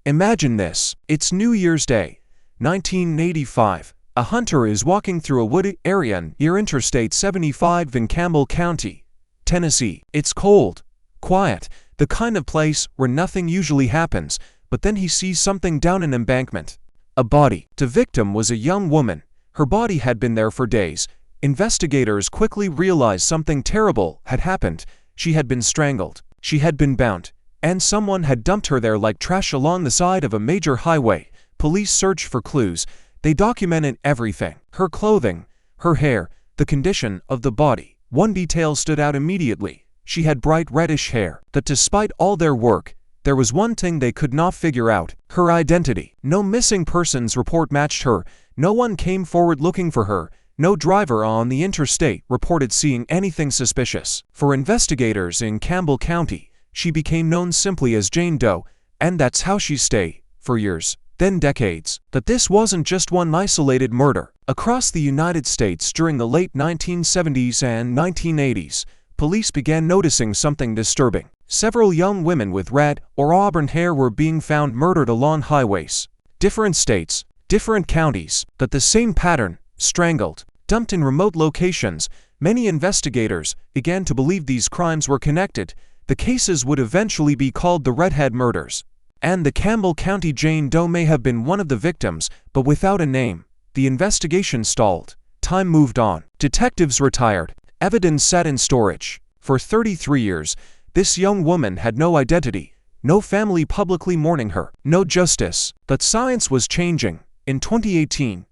Imagine this. It's New Year's Day, 1985. A hunter is walking through a wooded area near Interstate 75 in Campbell County, Tennessee. It's cold, quiet, the kind of place where nothing usually happens, but then he sees something down an embankment. A body. The victim was a young woman. Her body had been there for days. Investigators quickly realized something terrible had happened. She had been strangled. She had been bound, and someone had dumped her there like trash along the side of a major highway. Police searched for clues. They documented everything: her clothing, her hair, the condition of the body. One detail stood out immediately. She had bright reddish hair. But despite all their work, there was one thing they could not figure out: her identity. No missing persons report matched her. No one came forward looking for her. No driver on the interstate reported seeing anything suspicious. For investigators in Campbell County, she became known simply as Jane Doe, and that's how she stayed for years, then decades. But this wasn't just one isolated murder. Across the United States during the late 1970s and 1980s, police began noticing something disturbing. Several young women with red or auburn hair were being found murdered along highways. Different states, different counties, but the same pattern: strangled, dumped in remote locations. Many investigators began to believe these crimes were connected. The cases would eventually be called the Redhead murders. And the Campbell County Jane Doe may have been one of the victims, but without a name. The investigation stalled. Time moved on. Detectives retired. Evidence sat in storage. For 33 years, this young woman had no identity, no family publicly mourning her, no justice. But science was changing. In 2018,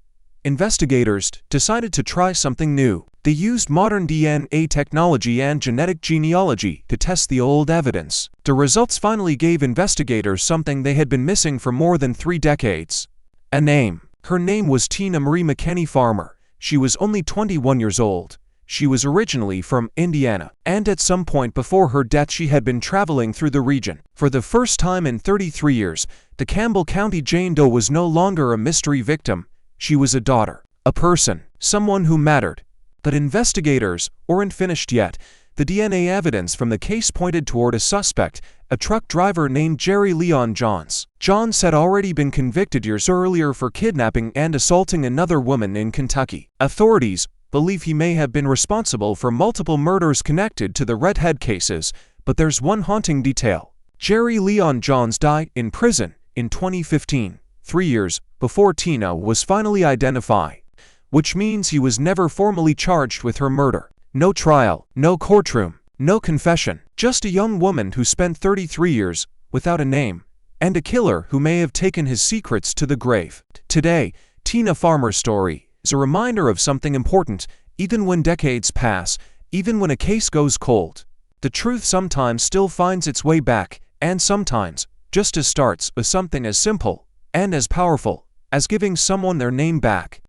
investigators decided to try something new. They used modern DNA technology and genetic genealogy to test the old evidence. The results finally gave investigators something they had been missing for more than 3 decades: a name. Her name was Marie McKenney Farmer. She was only 21 years old. She was originally from Indiana, and at some point before her death she had been traveling through the region. For the first time in 33 years, the Campbell County Jane Doe was no longer a mystery victim. She was a daughter, a person, someone who mattered. But investigators weren't finished yet. The DNA evidence from the case pointed toward a suspect, a truck driver named Jerry Leon Johns. Johns had already been convicted years earlier for kidnapping and assaulting another woman in Kentucky. Authorities believe he may have been responsible for multiple murders connected to the Redhead cases, but there's one haunting detail. Jerry Leon Johns died in prison in 2015, 3 years before Tina was finally identified, which means he was never formally charged with her murder. No trial, no courtroom, no confession, just a young woman who spent 33 years without a name, and a killer who may have taken his secrets to the grave. Today, Tina Farmer's story is a reminder of something important. Even when decades pass, even when a case goes cold, the truth sometimes still finds its way back, and sometimes just starts with something as simple and as powerful as giving someone their name back.